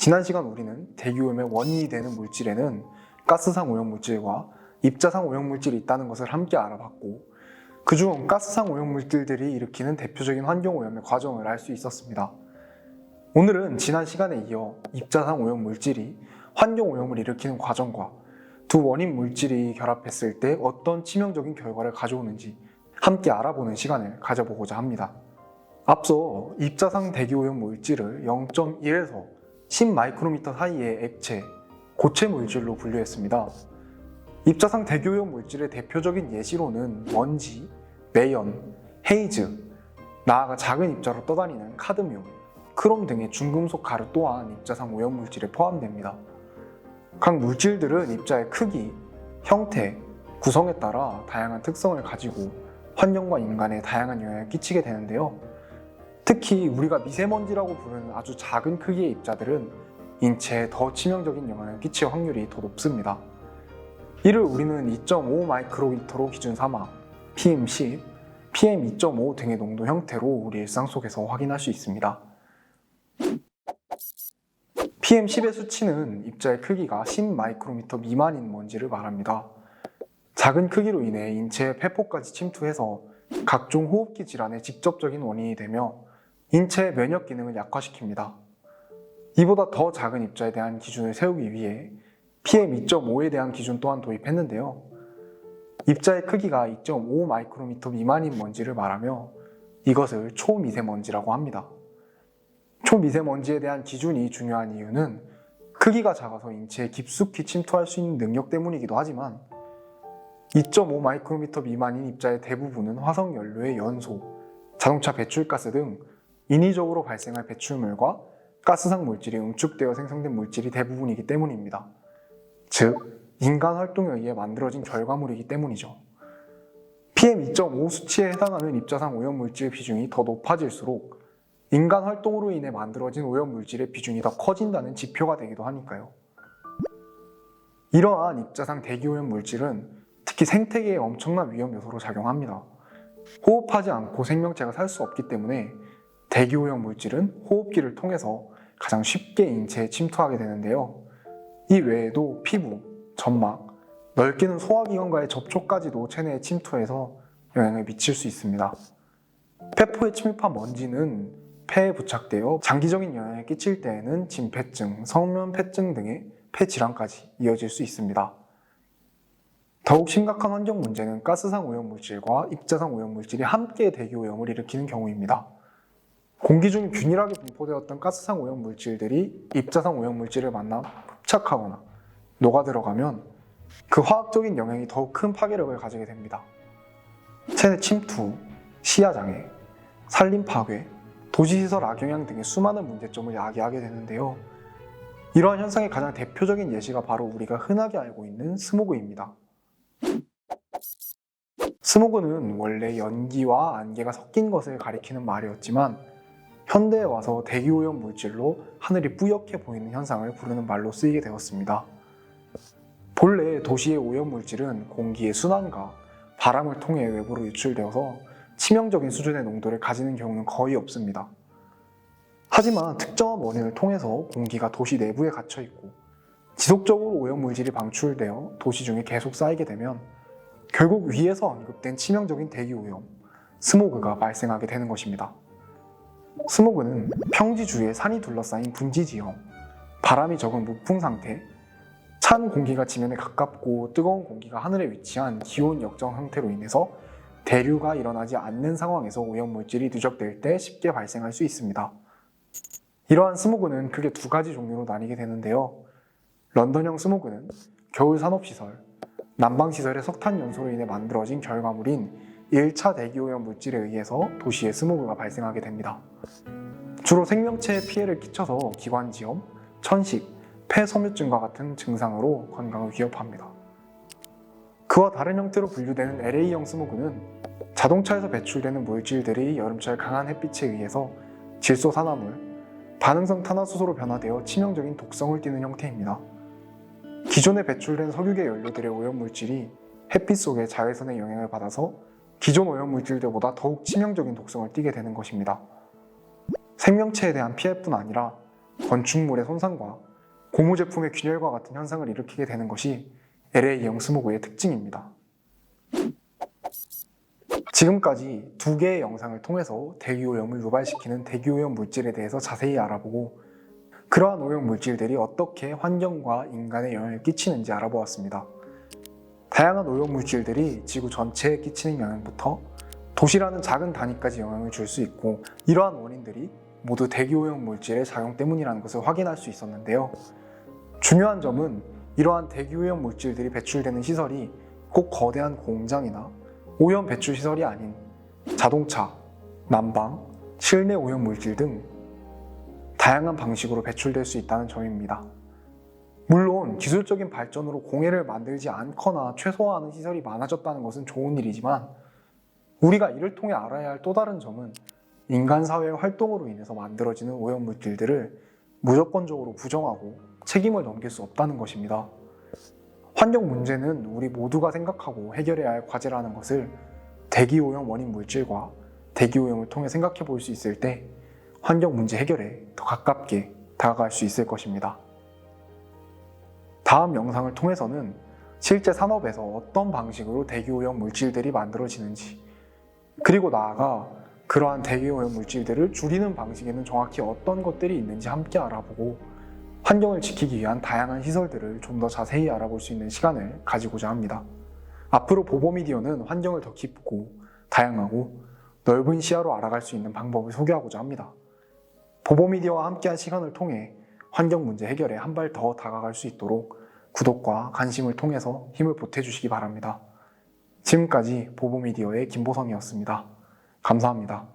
지난 시간 우리는 대기오염의 원인이 되는 물질에는 가스상 오염물질과 입자상 오염물질이 있다는 것을 함께 알아봤고, 그중 가스상 오염물질들이 일으키는 대표적인 환경오염의 과정을 알 수 있었습니다. 오늘은 지난 시간에 이어 입자상 오염물질이 환경오염을 일으키는 과정과 두 원인 물질이 결합했을 때 어떤 치명적인 결과를 가져오는지 함께 알아보는 시간을 가져보고자 합니다. 앞서 입자상 대기오염 물질을 0.1에서 10마이크로미터 사이의 액체, 고체 물질로 분류했습니다. 입자상 대기오염 물질의 대표적인 예시로는 먼지, 매연, 헤이즈, 나아가 작은 입자로 떠다니는 카드뮴, 크롬 등의 중금속 가루 또한 입자상 오염 물질에 포함됩니다. 각 물질들은 입자의 크기, 형태, 구성에 따라 다양한 특성을 가지고 환경과 인간에 다양한 영향을 끼치게 되는데요. 특히 우리가 미세먼지라고 부르는 아주 작은 크기의 입자들은 인체에 더 치명적인 영향을 끼칠 확률이 더 높습니다. 이를 우리는 2.5 마이크로리터로 기준 삼아 PM10, PM2.5 등의 농도 형태로 우리 일상 속에서 확인할 수 있습니다. PM10의 수치는 입자의 크기가 10 마이크로미터 미만인 먼지를 말합니다. 작은 크기로 인해 인체의 폐포까지 침투해서 각종 호흡기 질환의 직접적인 원인이 되며 인체의 면역 기능을 약화시킵니다. 이보다 더 작은 입자에 대한 기준을 세우기 위해 PM2.5에 대한 기준 또한 도입했는데요. 입자의 크기가 2.5 마이크로미터 미만인 먼지를 말하며 이것을 초미세먼지라고 합니다. 초미세먼지에 대한 기준이 중요한 이유는 크기가 작아서 인체에 깊숙이 침투할 수 있는 능력 때문이기도 하지만 2.5 마이크로미터 미만인 입자의 대부분은 화석연료의 연소, 자동차 배출가스 등 인위적으로 발생할 배출물과 가스상 물질이 응축되어 생성된 물질이 대부분이기 때문입니다. 즉, 인간 활동에 의해 만들어진 결과물이기 때문이죠. PM2.5 수치에 해당하는 입자상 오염물질 비중이 더 높아질수록 인간 활동으로 인해 만들어진 오염물질의 비중이 더 커진다는 지표가 되기도 하니까요. 이러한 입자상 대기오염 물질은 특히 생태계에 엄청난 위험 요소로 작용합니다. 호흡하지 않고 생명체가 살 수 없기 때문에 대기오염 물질은 호흡기를 통해서 가장 쉽게 인체에 침투하게 되는데요. 이 외에도 피부, 점막, 넓게는 소화기관과의 접촉까지도 체내에 침투해서 영향을 미칠 수 있습니다. 폐포에 침입한 먼지는 폐에 부착되어 장기적인 영향을 끼칠 때에는 진폐증, 성면폐증 등의 폐질환까지 이어질 수 있습니다. 더욱 심각한 환경 문제는 가스상 오염물질과 입자상 오염물질이 함께 대기오염을 일으키는 경우입니다. 공기 중 균일하게 분포되었던 가스상 오염물질들이 입자상 오염물질을 만나 흡착하거나 녹아들어가면 그 화학적인 영향이 더욱 큰 파괴력을 가지게 됩니다. 체내 침투, 시야장애, 산림 파괴, 도시시설 악영향 등의 수많은 문제점을 야기하게 되는데요. 이러한 현상의 가장 대표적인 예시가 바로 우리가 흔하게 알고 있는 스모그입니다. 스모그는 원래 연기와 안개가 섞인 것을 가리키는 말이었지만 현대에 와서 대기오염 물질로 하늘이 뿌옇게 보이는 현상을 부르는 말로 쓰이게 되었습니다. 본래 도시의 오염 물질은 공기의 순환과 바람을 통해 외부로 유출되어서 치명적인 수준의 농도를 가지는 경우는 거의 없습니다. 하지만 특정한 원인을 통해서 공기가 도시 내부에 갇혀 있고 지속적으로 오염 물질이 방출되어 도시 중에 계속 쌓이게 되면 결국 위에서 언급된 치명적인 대기오염, 스모그가 발생하게 되는 것입니다. 스모그는 평지 주위에 산이 둘러싸인 분지 지형, 바람이 적은 무풍 상태, 찬 공기가 지면에 가깝고 뜨거운 공기가 하늘에 위치한 기온 역정 상태로 인해서 대류가 일어나지 않는 상황에서 오염물질이 누적될 때 쉽게 발생할 수 있습니다. 이러한 스모그는 크게 두 가지 종류로 나뉘게 되는데요. 런던형 스모그는 겨울 산업시설, 난방시설의 석탄 연소로 인해 만들어진 결과물인 1차 대기오염 물질에 의해서 도시에 스모그가 발생하게 됩니다. 주로 생명체에 피해를 끼쳐서 기관지염, 천식, 폐섬유증과 같은 증상으로 건강을 위협합니다. 그와 다른 형태로 분류되는 LA형 스모그는 자동차에서 배출되는 물질들이 여름철 강한 햇빛에 의해서 질소산화물, 반응성 탄화수소로 변화되어 치명적인 독성을 띠는 형태입니다. 기존에 배출된 석유계 연료들의 오염물질이 햇빛 속의 자외선의 영향을 받아서 기존 오염물질들보다 더욱 치명적인 독성을 띠게 되는 것입니다. 생명체에 대한 피해뿐 아니라 건축물의 손상과 고무 제품의 균열과 같은 현상을 일으키게 되는 것이 LA형 스모그의 특징입니다. 지금까지 두 개의 영상을 통해서 대기오염을 유발시키는 대기오염 물질에 대해서 자세히 알아보고 그러한 오염 물질들이 어떻게 환경과 인간에 영향을 끼치는지 알아보았습니다. 다양한 오염 물질들이 지구 전체에 끼치는 영향부터 도시라는 작은 단위까지 영향을 줄 수 있고 이러한 원인들이 모두 대기오염 물질의 작용 때문이라는 것을 확인할 수 있었는데요. 중요한 점은 이러한 대기오염 물질들이 배출되는 시설이 꼭 거대한 공장이나 오염 배출 시설이 아닌 자동차, 난방, 실내 오염 물질 등 다양한 방식으로 배출될 수 있다는 점입니다. 물론 기술적인 발전으로 공해를 만들지 않거나 최소화하는 시설이 많아졌다는 것은 좋은 일이지만 우리가 이를 통해 알아야 할 또 다른 점은 인간 사회의 활동으로 인해서 만들어지는 오염 물질들을 무조건적으로 부정하고 책임을 넘길 수 없다는 것입니다. 환경 문제는 우리 모두가 생각하고 해결해야 할 과제라는 것을 대기오염 원인 물질과 대기오염을 통해 생각해 볼 수 있을 때 환경 문제 해결에 더 가깝게 다가갈 수 있을 것입니다. 다음 영상을 통해서는 실제 산업에서 어떤 방식으로 대기오염 물질들이 만들어지는지 그리고 나아가 그러한 대기오염 물질들을 줄이는 방식에는 정확히 어떤 것들이 있는지 함께 알아보고 환경을 지키기 위한 다양한 시설들을 좀 더 자세히 알아볼 수 있는 시간을 가지고자 합니다. 앞으로 보보미디어는 환경을 더 깊고 다양하고 넓은 시야로 알아갈 수 있는 방법을 소개하고자 합니다. 보보미디어와 함께한 시간을 통해 환경 문제 해결에 한 발 더 다가갈 수 있도록 구독과 관심을 통해서 힘을 보태주시기 바랍니다. 지금까지 보보미디어의 김보성이었습니다. 감사합니다.